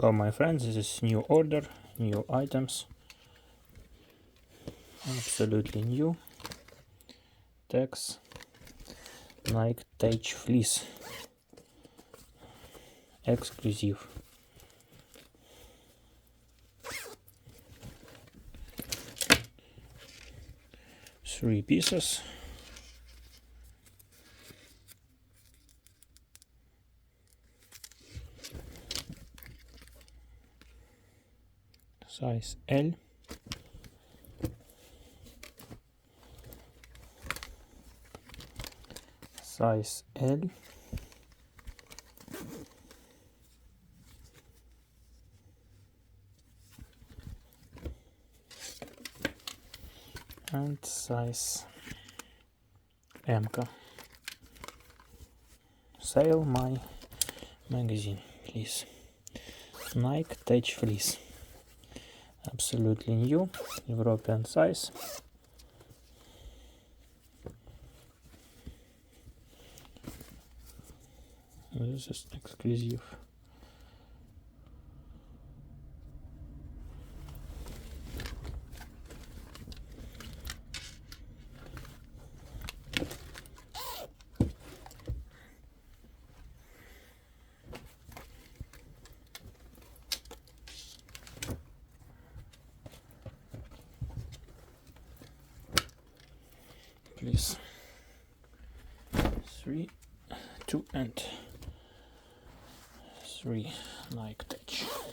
Hello my friends, this is new order, new items, absolutely new. Tags, Nike Tech Fleece, exclusive. Three pieces. Size L. Size L. And size M. Sale my magazine, please. Nike Tech Fleece. Absolutely new, European size. This is exclusive. Please. 3, 2 and 3 Nike Tech.